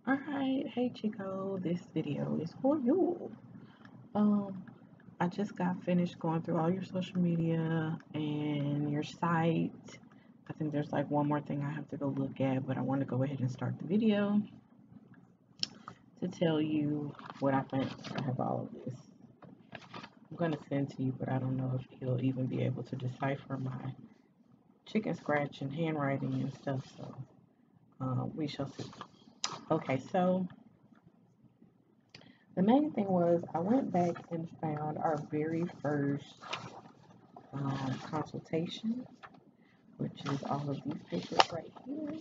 Alright, hey Chico, this video is for you. Um, I just got finished going through all your social media and your site. I think there's like one more thing I have to go look at, but I want to go ahead and start the video to tell you what I think. I have all of this. I'm going to send to you, but I don't know if you'll even be able to decipher my chicken scratch and handwriting and stuff, so we shall see. Okay, so the main thing was I went back and found our very first consultation, which is all of these papers right here.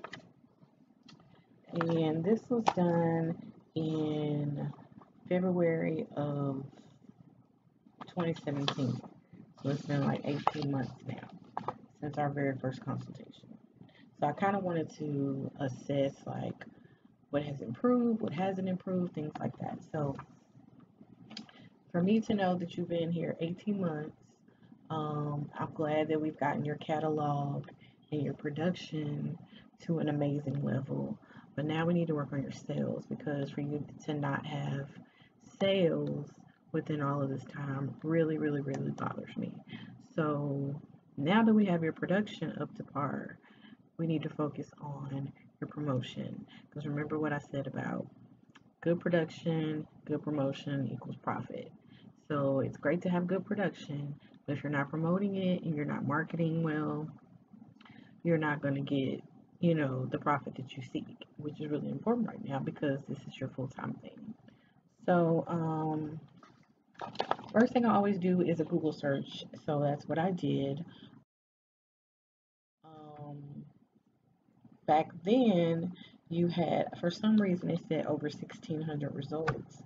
And this was done in February of 2017. So it's been like 18 months now since our very first consultation. So I kind of wanted to assess like what has improved, what hasn't improved, things like that. So for me to know that you've been here 18 months, I'm glad that we've gotten your catalog and your production to an amazing level. But now we need to work on your sales, because for you to not have sales within all of this time really, really, really bothers me. So now that we have your production up to par, we need to focus on your promotion. Because remember what I said about good production, good promotion equals profit. So it's great to have good production, but if you're not promoting it and you're not marketing well, you're not going to get, the profit that you seek, which is really important right now because this is your full-time thing. So, first thing I always do is a Google search. So that's what I did. Um, Back then, you had, for some reason, it said over 1,600 results.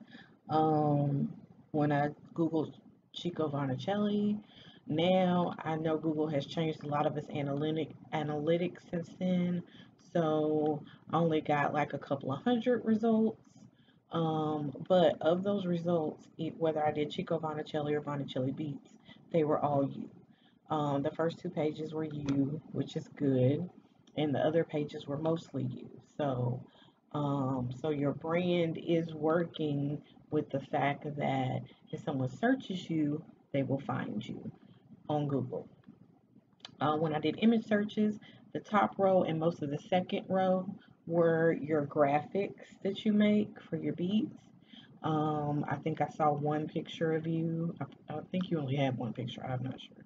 Um, when I Googled Chico Vonichelli, now I know Google has changed a lot of its analytics since then. So I only got like a couple of hundred results. But of those results, whether I did Chico Vonichelli or Vonichelli Beats, they were all you. The first two pages were you, which is good, and the other pages were mostly you. So your brand is working with the fact that if someone searches you, they will find you on Google. When I did image searches, the top row and most of the second row were your graphics that you make for your beats. I think I saw one picture of you. I think you only had one picture. I'm not sure.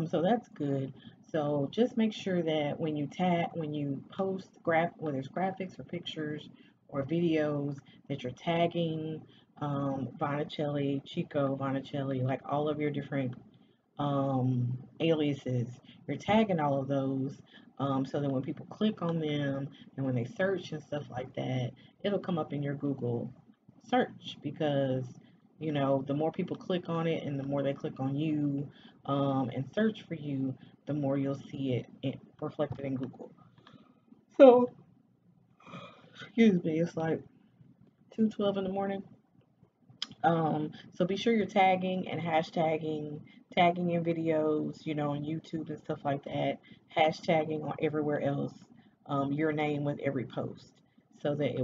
So that's good. So just make sure that when you post whether it's graphics or pictures or videos, that you're tagging Vonichelli, Chico Vonichelli, like all of your different aliases. You're tagging all of those, so that when people click on them and when they search and stuff like that, it'll come up in your Google search, because the more people click on it and the more they click on you and search for you, the more you'll see it reflected in Google. So, excuse me, it's like 2:12 in the morning. So be sure you're tagging and hashtagging, tagging in videos, on YouTube and stuff like that, hashtagging on everywhere else, your name with every post, so that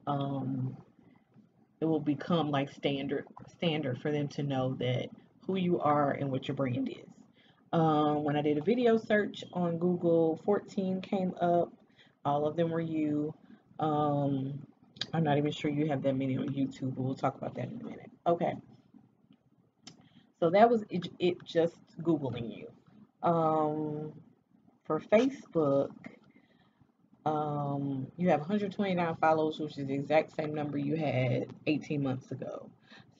um, it will become like standard for them to know that who you are and what your brand is. When I did a video search on Google, 14 came up. All of them were you. Um, I'm not even sure you have that many on YouTube, but we'll talk about that in a minute. Okay, so that was it just Googling you. For Facebook, you have 129 follows, which is the exact same number you had 18 months ago.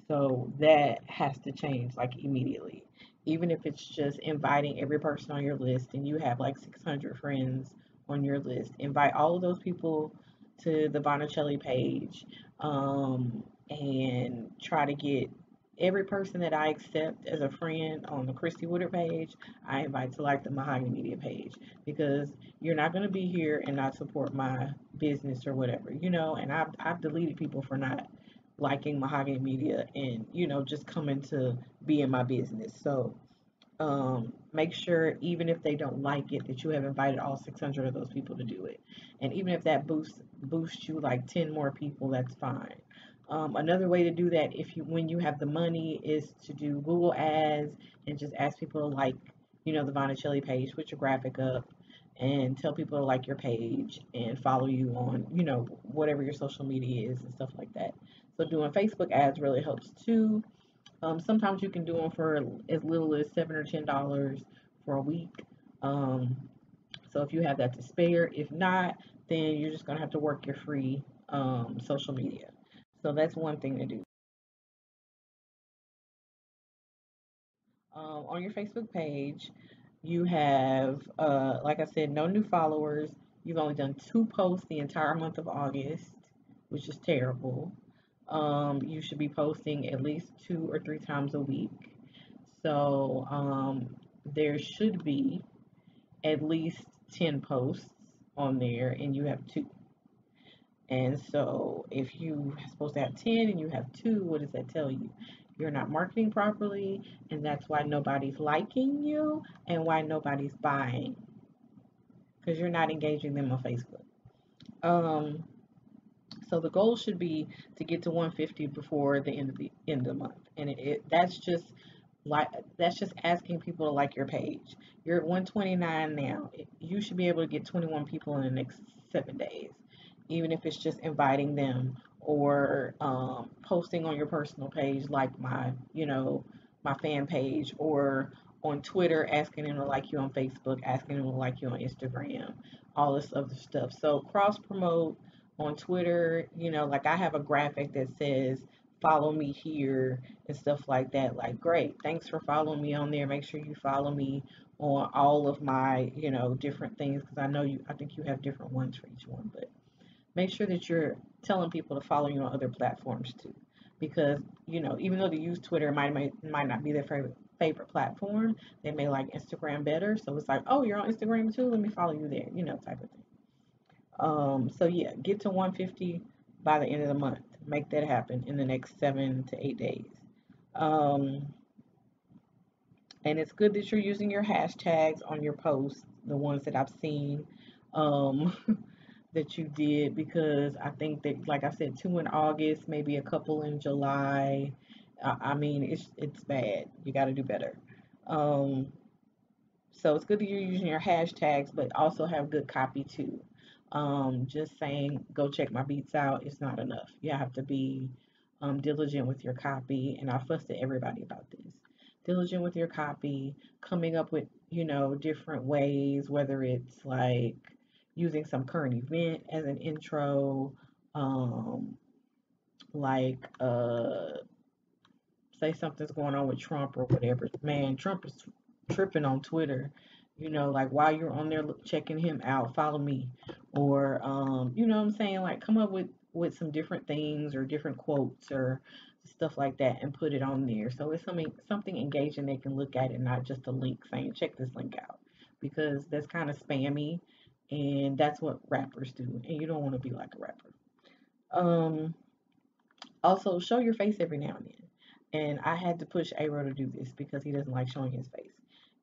So that has to change like immediately. Even if it's just inviting every person on your list and you have like 600 friends on your list, invite all of those people to the Vonichelli page, and try to get every person that I accept as a friend on the Christy Woodard page, I invite to like the Mahogany Media page, because you're not going to be here and not support my business or whatever, and I've deleted people for not liking Mahogany Media and, just coming to be in my business. So, Make sure, even if they don't like it, that you have invited all 600 of those people to do it. And even if that boosts you like 10 more people, that's fine. Another way to do that, if you when you have the money, is to do Google Ads and just ask people to like, the Vonichelli page, put your graphic up, and tell people to like your page and follow you on, whatever your social media is and stuff like that. So doing Facebook ads really helps too. Sometimes you can do them for as little as $7 or $10 for a week. Um, so if you have that to spare, if not, then you're just gonna have to work your free social media. So that's one thing to do. On your Facebook page, you have, like I said, no new followers. You've only done 2 posts the entire month of August, which is terrible. You should be posting at least 2 or 3 times a week. So there should be at least 10 posts on there, and you have 2. And so if you are supposed to have 10 and you have 2, what does that tell you? You're not marketing properly, and that's why nobody's liking you and why nobody's buying, because you're not engaging them on Facebook. Um, so the goal should be to get to 150 before the end of the month, and that's just like that's just asking people to like your page. You're at 129 now. You should be able to get 21 people in the next 7 days, even if it's just inviting them or posting on your personal page, like my fan page, or on Twitter, asking them to like you on Facebook, asking them to like you on Instagram, all this other stuff. So cross promote on Twitter. Like I have a graphic that says follow me here and stuff like that. Like, great, thanks for following me on there. Make sure you follow me on all of my, different things, because I think you have different ones for each one. But make sure that you're telling people to follow you on other platforms too, because even though they use Twitter, it might not be their favorite platform. They may like Instagram better. So it's like, oh, you're on Instagram too. Let me follow you there. Type of thing. So yeah, get to 150 by the end of the month. Make that happen in the next 7 to 8 days. Um, and it's good that you're using your hashtags on your posts, the ones that I've seen um, that you did, because I think that, like I said, 2 in August, maybe a couple in July. I mean, it's bad. You got to do better. Um, so it's good that you're using your hashtags, but also have good copy too. Just saying, go check my beats out is not enough. You have to be diligent with your copy, and I fussed at everybody about this. Diligent with your copy, coming up with, different ways, whether it's like using some current event as an intro, um, like say something's going on with Trump or whatever. Man, Trump is tripping on Twitter. Like while you're on there checking him out, follow me, or you know what I'm saying? Like come up with some different things or different quotes or stuff like that and put it on there. So it's something engaging they can look at it, not just a link saying check this link out, because that's kind of spammy, and that's what rappers do, and you don't want to be like a rapper. Um, Also, show your face every now and then. And I had to push Aero to do this because he doesn't like showing his face.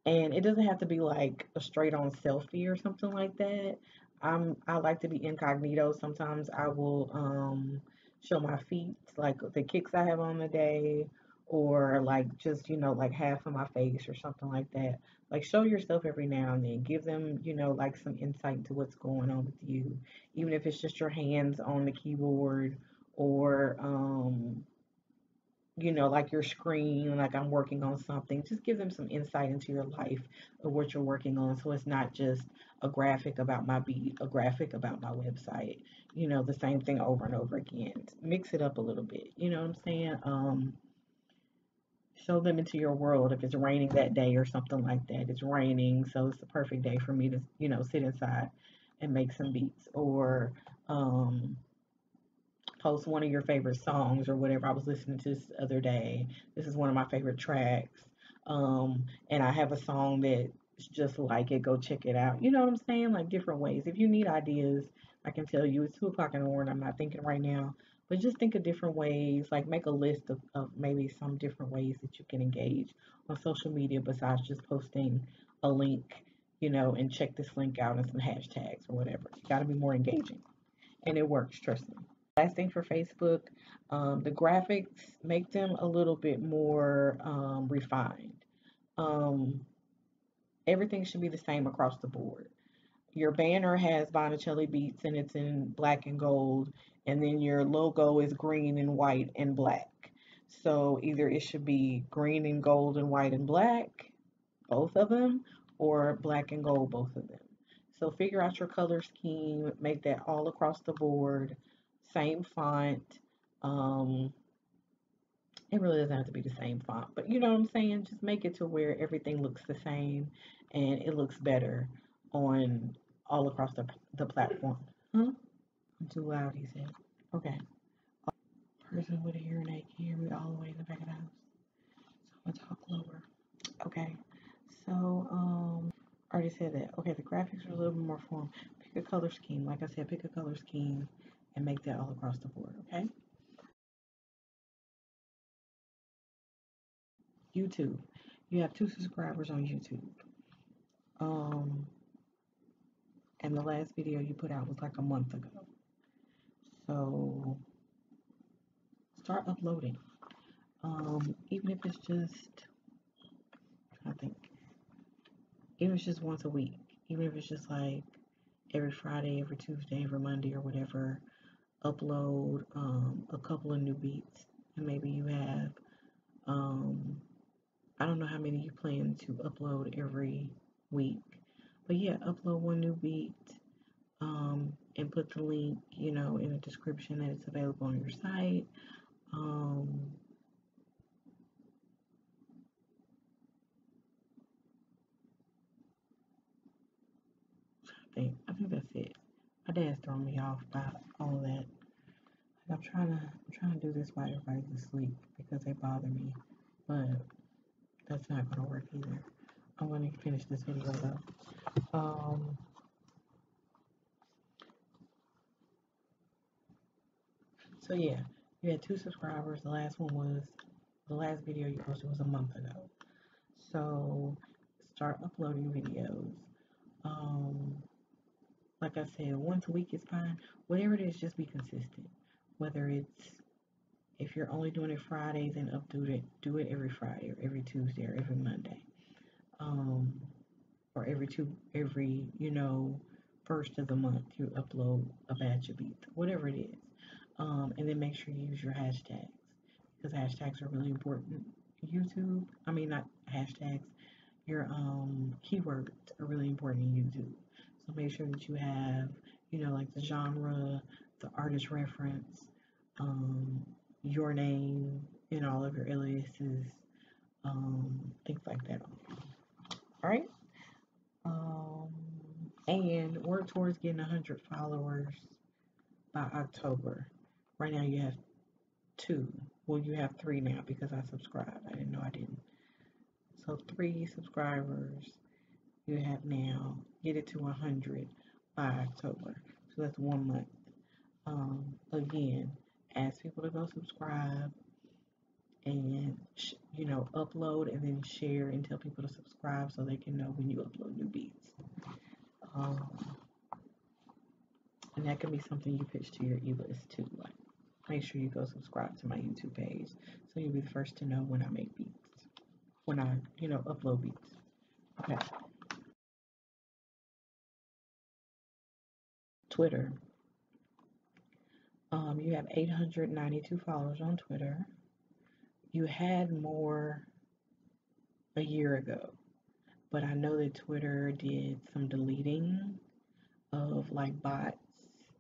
And it doesn't have to be like a straight on selfie or something like that. I like to be incognito. Sometimes I will show my feet, like the kicks I have on the day, or like just, like half of my face or something like that. Like show yourself every now and then. Give them, like some insight into what's going on with you. Even if it's just your hands on the keyboard, or like your screen, like I'm working on something. Just give them some insight into your life or what you're working on, so it's not just a graphic about my beat, a graphic about my website, the same thing over and over again. Mix it up a little bit, you know what I'm saying? Show them into your world. If it's raining that day or something like that, it's raining, so it's the perfect day for me to, sit inside and make some beats, or post one of your favorite songs or whatever. I was listening to this the other day. This is one of my favorite tracks. And I have a song that's just like it. Go check it out. You know what I'm saying? Like different ways. If you need ideas, I can tell you it's 2 o'clock in the morning. I'm not thinking right now. But just think of different ways, like make a list of maybe some different ways that you can engage on social media besides just posting a link, and check this link out and some hashtags or whatever. You got to be more engaging. And it works, trust me. Last thing for Facebook, the graphics, make them a little bit more refined. Um, Everything should be the same across the board. Your banner has Vonichelli Beats and it's in black and gold, and then your logo is green and white and black. So either it should be green and gold and white and black, both of them, or black and gold, both of them. So figure out your color scheme, make that all across the board, same font. Um, it really doesn't have to be the same font, but you know what I'm saying? Just make it to where everything looks the same and it looks better on all across the platform. Huh? I'm too loud, he said. Okay. Person with a hearing aid can hear me all the way in the back of the house. So I'm gonna talk lower. Okay. So, I already said that. Okay, the graphics are a little bit more form. Pick a color scheme. Like I said, pick a color scheme and make that all across the board, okay? YouTube. You have 2 subscribers on YouTube. Um, and the last video you put out was like a month ago. So start uploading. Even if it's just, I think, even if it's just once a week, even if it's just like every Friday, every Tuesday, every Monday, or whatever, upload a couple of new beats, and maybe you have, I don't know how many you plan to upload every week, but yeah, upload one new beat, and put the link, in the description that it's available on your site. I think that's it. My dad's throwing me off by all of that. I'm trying to do this while everybody's asleep because they bother me, but that's not gonna work either. I'm gonna finish this video though. So yeah, you had 2 subscribers. The last video you posted was a month ago. So start uploading videos. Um, like I said, once a week is fine. Whatever it is, just be consistent. Whether it's if you're only doing it Fridays and do it every Friday or every Tuesday or every Monday, um, or every first of the month you upload a batch of beats, whatever it is, and then make sure you use your hashtags because hashtags are really important. YouTube, I mean not hashtags, your keywords are really important in YouTube. So make sure that you have, like the genre, the artist reference, um, your name, and all of your aliases, things like that. All right. Um, and work towards getting 100 followers by October. Right now you have 2. Well, you have 3 now because I subscribed. I didn't know I didn't. So 3 subscribers you have now. Get it to 100 by October. So that's 1 month. Again, ask people to go subscribe and upload and then share and tell people to subscribe so they can know when you upload new beats. Um, and that can be something you pitch to your e-list too. Like, make sure you go subscribe to my YouTube page so you'll be the first to know when I make beats, when I upload beats. Okay. Twitter. You have 892 followers on Twitter. You had more a year ago, but I know that Twitter did some deleting of like bots,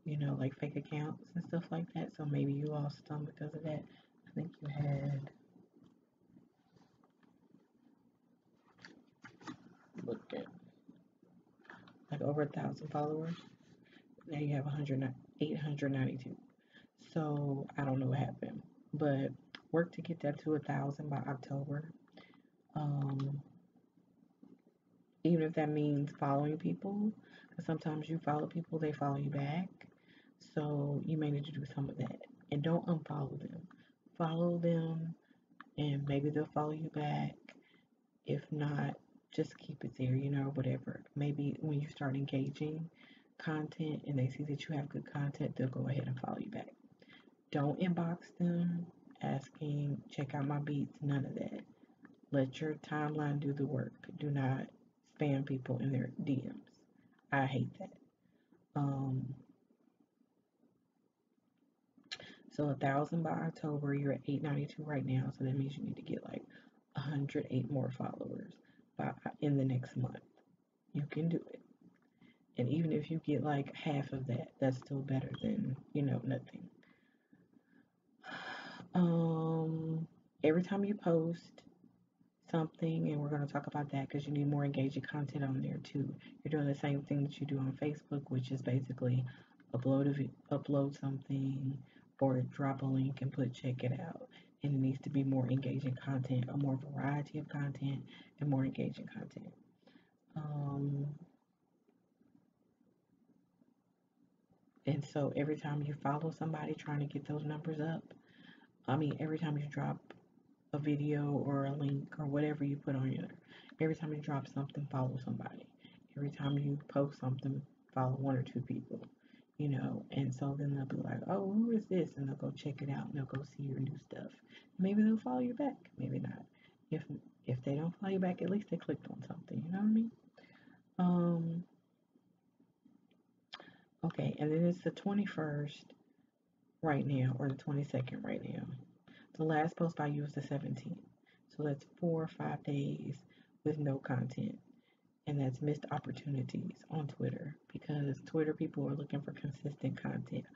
like fake accounts and stuff like that. So maybe you lost some because of that. I think you had, look at, like over 1,000 followers. Now you have 892. So I don't know what happened, but work to get that to 1,000 by October. Even if that means following people, because sometimes you follow people, they follow you back. So you may need to do some of that. And don't unfollow them. Follow them, and maybe they'll follow you back. If not, just keep it there, whatever. Maybe when you start engaging content and they see that you have good content, they'll go ahead and follow you back. Don't inbox them asking, check out my beats, none of that. Let your timeline do the work. Do not spam people in their DMs. I hate that. So 1,000 by October, you're at 892 right now, so that means you need to get like 108 more followers in the next month. You can do it. And even if you get like half of that, that's still better than, nothing. Every time you post something, and we're going to talk about that because you need more engaging content on there too. You're doing the same thing that you do on Facebook, which is basically upload something or drop a link and put check it out. And it needs to be more engaging content, a more variety of content, and more engaging content. And so every time you follow somebody trying to get those numbers up, every time you drop a video or a link or whatever you put on there, every time you drop something, follow somebody. Every time you post something, follow one or two people, and so then they'll be like, oh, who is this? And they'll go check it out and they'll go see your new stuff. Maybe they'll follow you back, maybe not. If they don't follow you back, at least they clicked on something, you know what I mean? Okay, and then it's the 21st right now, or the 22nd right now. The last post I used the 17th. So that's 4 or 5 days with no content. And that's missed opportunities on Twitter, because Twitter people are looking for consistent content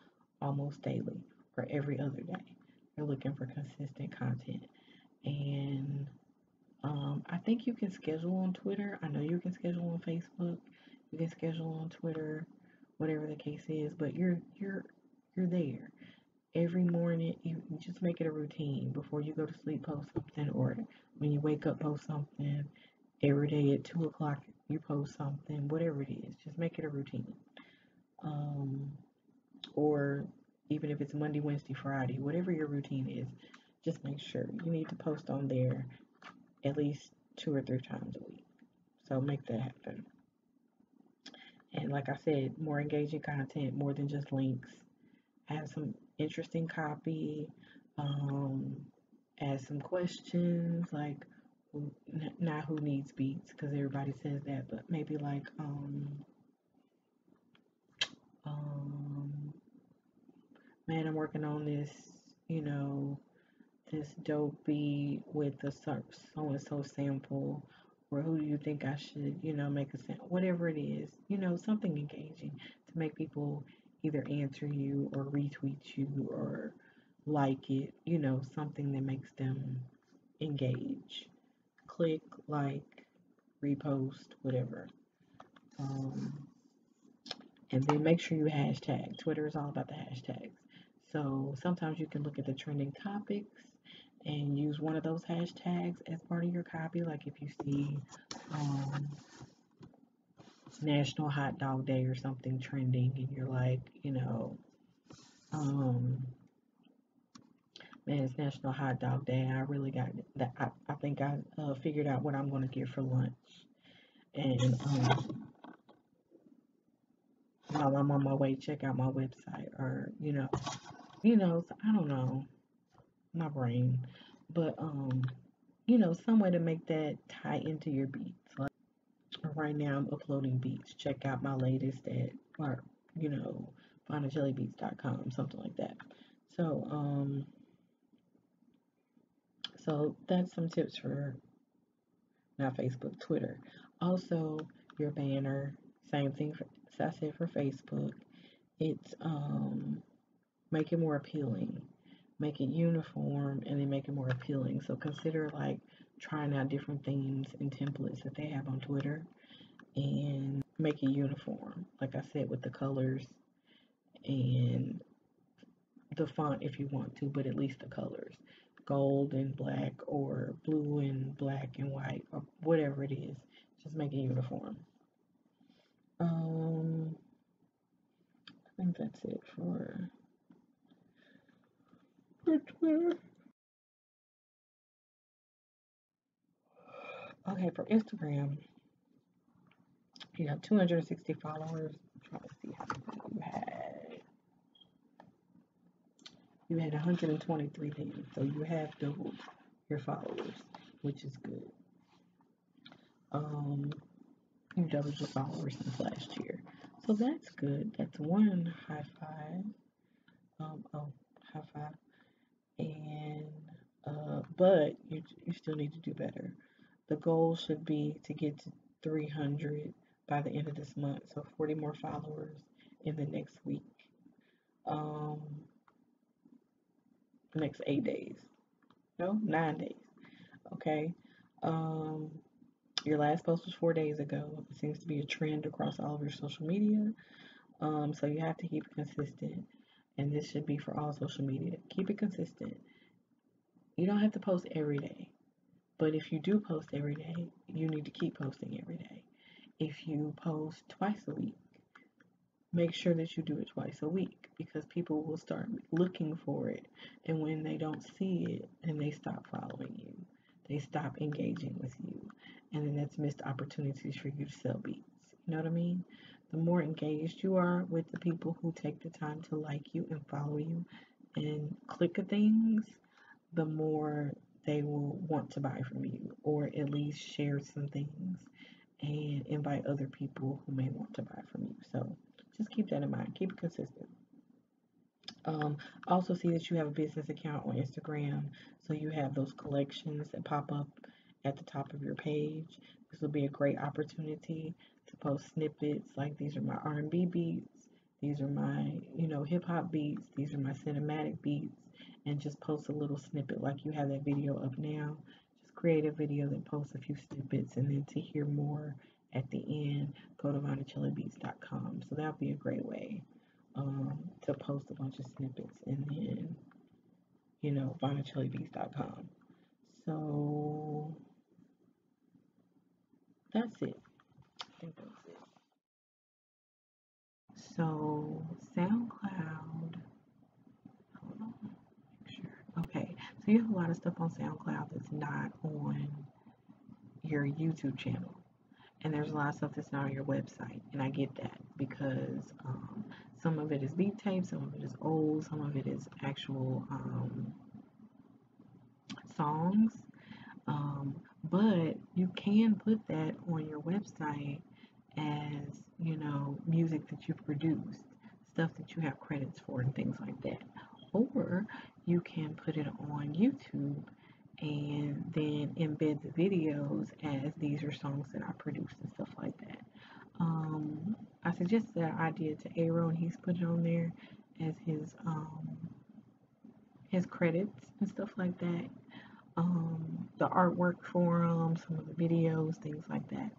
almost daily or every other day. They're looking for consistent content. And I think you can schedule on Twitter. I know you can schedule on Facebook. You can schedule on Twitter, whatever the case is, but you're there every morning. You just make it a routine. Before you go to sleep, post something, or when you wake up, post something. Every day at 2 o'clock, you post something, whatever it is. Just make it a routine. Or even if it's Monday, Wednesday, Friday, whatever your routine is, just make sure you need to post on there at least 2 or 3 times a week. So make that happen. And like I said, more engaging content, more than just links. Have some interesting copy. Add some questions like, not who needs beats, because everybody says that, but maybe like man, I'm working on this, this dope beat with the so and so sample, or who do you think I should, make a sample, whatever it is, something engaging to make people either answer you or retweet you or like it, something that makes them engage. Click, like, repost, whatever. And then make sure you hashtag. Twitter is all about the hashtags. So sometimes you can look at the trending topics and use one of those hashtags as part of your copy. Like if you see National Hot Dog Day or something trending, and you're like, man, it's National Hot Dog Day. I really got that. I think I figured out what I'm going to get for lunch. And while I'm on my way, check out my website, or so I don't know, my brain, but some way to make that tie into your beats. Like right now, I'm uploading beats. Check out my latest at, or VonichelliBeats.com, something like that. So that's some tips for not Facebook, Twitter. Also, your banner, same thing as I said for Facebook. It's make it more appealing, make it uniform, and then make it more appealing. So consider like trying out different themes and templates that they have on Twitter and make it uniform. Like I said, with the colors and the font if you want to, but at least the colors. Gold and black, or blue and black and white, or whatever it is. Just make it uniform. I think that's it for for Twitter. Okay, for Instagram, you have 260 followers. I'm trying to see how many you had. You had 123 things, so you have doubled your followers, which is good. You doubled your followers since last year, so that's good. That's one high five. High five. And but you still need to do better. The goal should be to get to 300 by the end of this month, so 40 more followers in the next week. Um, next 8 days. No, 9 days. Okay. Um, your last post was 4 days ago. It seems to be a trend across all of your social media. So you have to keep it consistent. And this should be for all social media. Keep it consistent. You don't have to post every day. But if you do post every day, you need to keep posting every day. If you post twice a week, make sure that you do it twice a week because people will start looking for it. And when they don't see it, then they stop following you. They stop engaging with you. And then that's missed opportunities for you to sell beats. You know what I mean? The more engaged you are with the people who take the time to like you and follow you and click things, the more they will want to buy from you or at least share some things and invite other people who may want to buy from you. So just keep that in mind. Keep it consistent. Also see that you have a business account on Instagram, so you have those collections that pop up at the top of your page. This will be a great opportunity to post snippets like these are my R&B beats, these are my, hip hop beats, these are my cinematic beats, and just post a little snippet like you have that video up now. Just create a video that posts a few snippets, and then to hear more at the end, go to VonichelliBeats.com. So that'll be a great way to post a bunch of snippets, and then, VonichelliBeats.com. So that's it. I think that's it. So SoundCloud, hold on, make sure. Okay, so you have a lot of stuff on SoundCloud that's not on your YouTube channel. And there's a lot of stuff that's not on your website. And I get that because some of it is beat tape, some of it is old, some of it is actual songs. But you can put that on your website as, music that you've produced, stuff that you have credits for, and things like that. Or you can put it on YouTube and then embed the videos as these are songs that I produced and stuff like that. I suggested that idea to Aero, and he's put it on there as his credits and stuff like that. The artwork for them, some of the videos, things like that.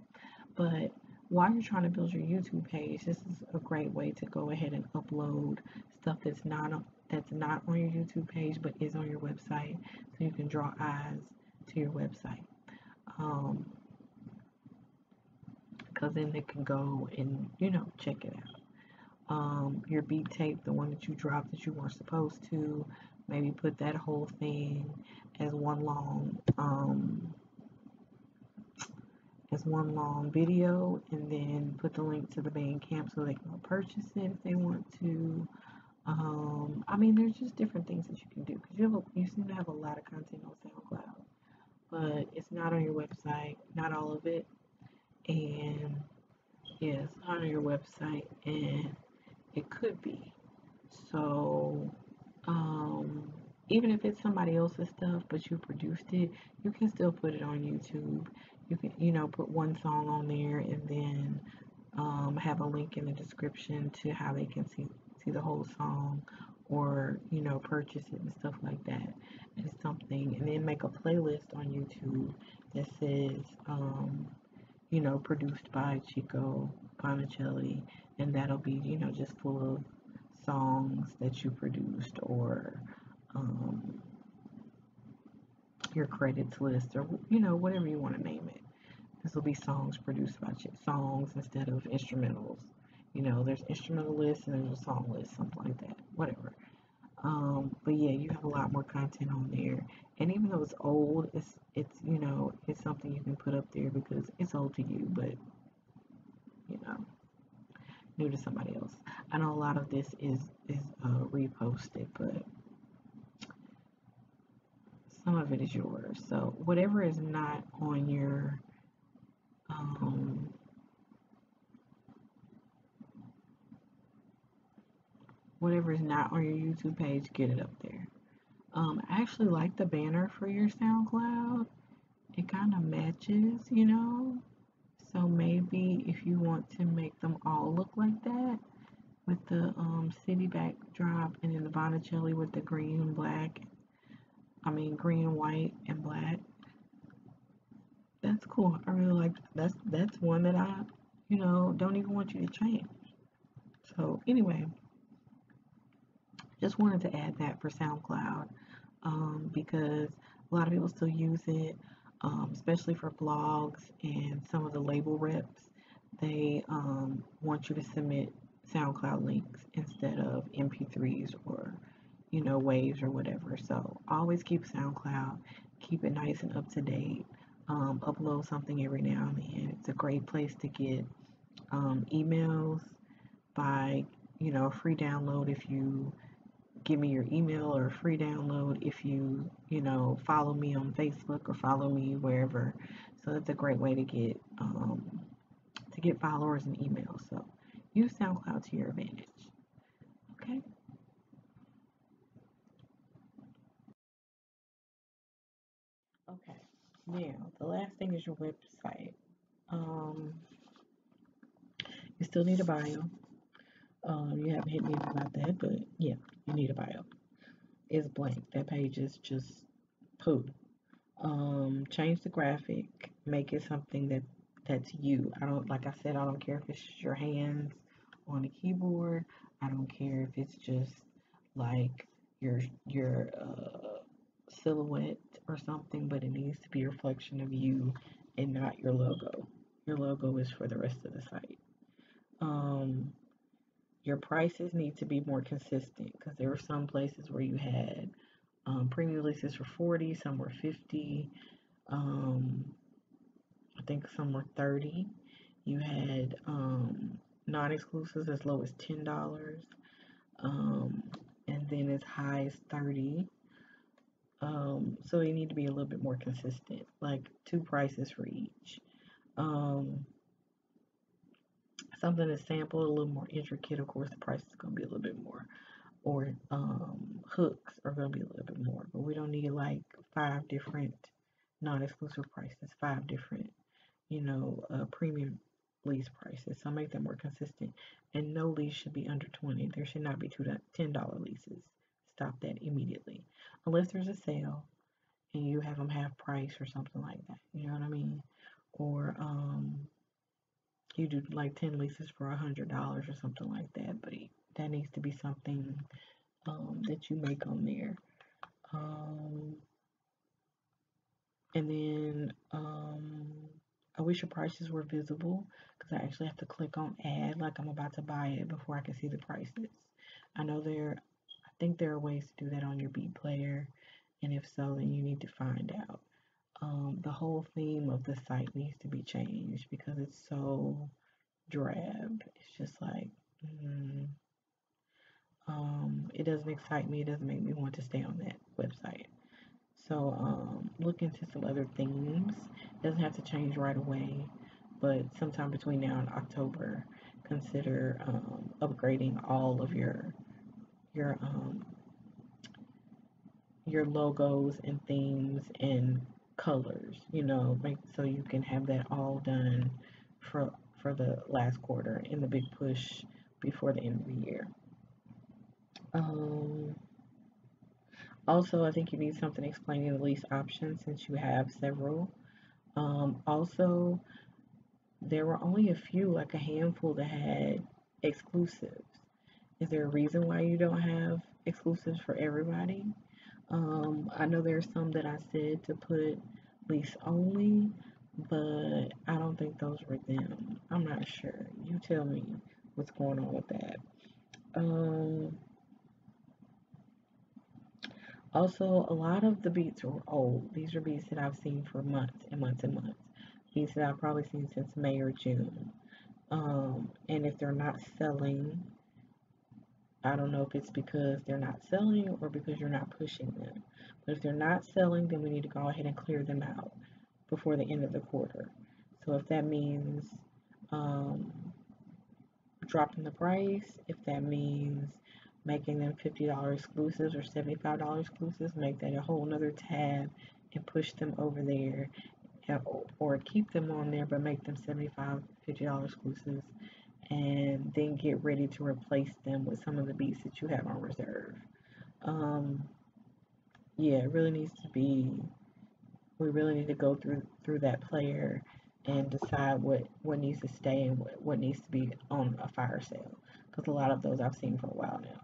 But while you're trying to build your YouTube page, this is a great way to go ahead and upload stuff that's not on your YouTube page but is on your website, so you can draw eyes to your website. Because then they can go and check it out. Your beat tape, the one that you dropped that you weren't supposed to, maybe put that whole thing as one long video, and then put the link to the Bandcamp so they can go purchase it if they want to. There's just different things that you can do because you seem to have a lot of content on SoundCloud, but it's not on your website, not all of it, and yeah, it's not on your website, and it could be. So, even if it's somebody else's stuff, but you produced it, you can still put it on YouTube. You can, put one song on there and then have a link in the description to how they can see the whole song, or purchase it and stuff like that. And something, and then make a playlist on YouTube that says produced by Chico Vonichelli, and that'll be just full of songs that you produced, or your credits list, or whatever you want to name it. This will be songs produced by songs instead of instrumentals. There's instrumental lists and there's a song list, something like that, whatever. But yeah, you have a lot more content on there. And even though it's old, it's it's something you can put up there because it's old to you, but you know, new to somebody else. I know a lot of this is reposted, but some of it is yours. So whatever is not on your um, whatever is not on your YouTube page, get it up there. I actually like the banner for your SoundCloud. It kind of matches. So maybe if you want to make them all look like that with the city backdrop and then the Vonichelli with the green and black, green, white, and black. That's cool. I really like that's one that I don't even want you to change. So anyway, just wanted to add that for SoundCloud because a lot of people still use it, especially for blogs and some of the label reps. They want you to submit SoundCloud links instead of MP3s or waves or whatever. So always keep SoundCloud, keep it nice and up to date. Upload something every now and then. It's a great place to get emails by a free download if you give me your email, or a free download if you follow me on Facebook or follow me wherever. So that's a great way to get followers and emails. So use SoundCloud to your advantage. Okay. Okay. Now the last thing is your website. Um, you still need a bio. You haven't hit me about that, but yeah, you need a bio. It's blank. That page is just poo. Change the graphic, make it something that's you. I don't Like I said, I don't care if it's your hands on the keyboard. I don't care if it's just like your silhouette or something, but it needs to be a reflection of you and not your logo. Your logo is for the rest of the site. Um, your prices need to be more consistent because there were some places where you had premium releases for 40, some were 50. Um, I think some were 30. You had non-exclusives as low as $10, um, and then as high as 30. So you need to be a little bit more consistent, like two prices for each. Um, Something that's sampled, a little more intricate. Of course, the price is going to be a little bit more, or hooks are going to be a little bit more. But we don't need like 5 different non-exclusive prices, 5 different premium lease prices. So make them more consistent. And no lease should be under 20. There should not be $10 leases. Stop that immediately. Unless there's a sale and you have them half price or something like that. You know what I mean? Or you do like 10 leases for $100 or something like that. But that needs to be something that you make on there. Um, And then I wish your prices were visible because I actually have to click on add like I'm about to buy it before I can see the prices. I think there are ways to do that on your beat player, and if so, then you need to find out. The whole theme of the site needs to be changed because it's so drab. It's just like, mm, it doesn't excite me. It doesn't make me want to stay on that website. So look into some other themes. Doesn't have to change right away, but sometime between now and October, consider upgrading all of your um, your logos and themes and colors. Make so you can have that all done for for the last quarter in the big push before the end of the year. Um, Also, I think you need something explaining the lease options since you have several. Also, there were only a few, like a handful, that had exclusives. Is there a reason why you don't have exclusives for everybody? I know there's some that I said to put lease only, but I don't think those were them. I'm not sure. You tell me what's going on with that. Um, Also, a lot of the beats are old. These are beats that I've seen for months and months and months. Beats that I've probably seen since May or June. And if they're not selling, I don't know if it's because they're not selling or because you're not pushing them. But if they're not selling, then we need to go ahead and clear them out before the end of the quarter. So if that means um, dropping the price, if that means making them $50 exclusives or $75 exclusives, make that a whole nother tab and push them over there, or keep them on there but make them $75, $50 exclusives, and then get ready to replace them with some of the beats that you have on reserve. Um, yeah, it really needs to be, we really need to go through that player and decide what needs to stay and what needs to be on a fire sale, because a lot of those I've seen for a while now.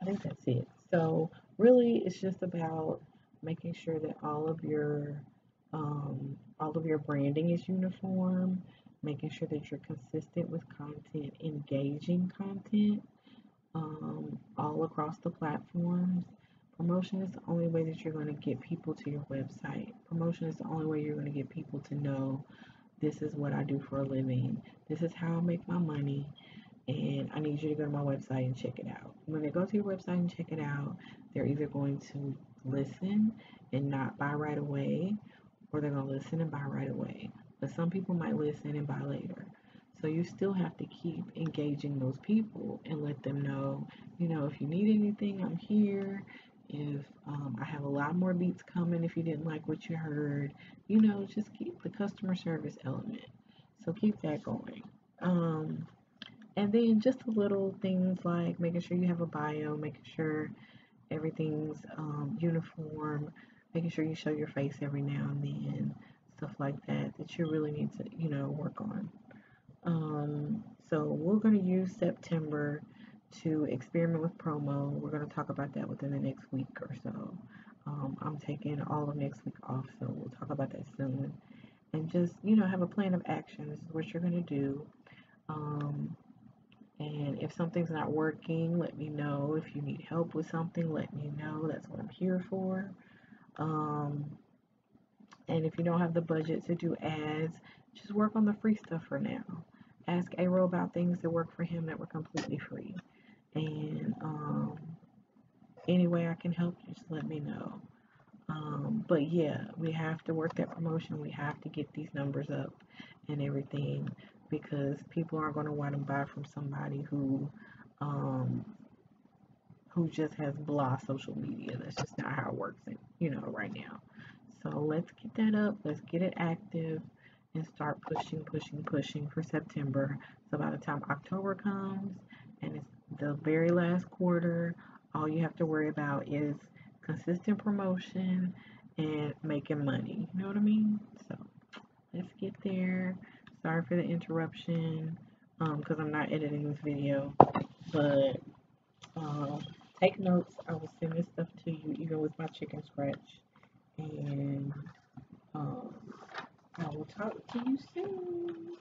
I think that's it. So really, it's just about making sure that all of your branding is uniform, making sure that you're consistent with content, engaging content, all across the platforms. Promotion is the only way that you're going to get people to your website. Promotion is the only way you're going to get people to know, this is what I do for a living. This is how I make my money. And I need you to go to my website and check it out. When they go to your website and check it out, they're either going to listen and not buy right away, or they're going to listen and buy right away. But some people might listen and buy later. So you still have to keep engaging those people and let them know, if you need anything, I'm here. If I have a lot more beats coming, if you didn't like what you heard, just keep the customer service element. So keep that going. And then just the little things like making sure you have a bio, making sure everything's uniform, making sure you show your face every now and then, stuff like that, that you really need to, work on. So we're going to use September to experiment with promo. We're going to talk about that within the next week or so. I'm taking all of next week off, so we'll talk about that soon. And just, have a plan of action. This is what you're going to do. And if something's not working, let me know. If you need help with something, let me know. That's what I'm here for. And if you don't have the budget to do ads, just work on the free stuff for now. Ask Aero about things that work for him that were completely free. And any way I can help you, just let me know. But yeah, we have to work that promotion. We have to get these numbers up and everything, because people aren't going to want to buy from somebody who just has blah social media. That's just not how it works, right now. So let's get that up. Let's get it active and start pushing for September. So by the time October comes and it's the very last quarter, all you have to worry about is consistent promotion and making money. You know what I mean? So let's get there. Sorry for the interruption, because I'm not editing this video, but take notes. I will send this stuff to you, even with my chicken scratch, and um, I will talk to you soon.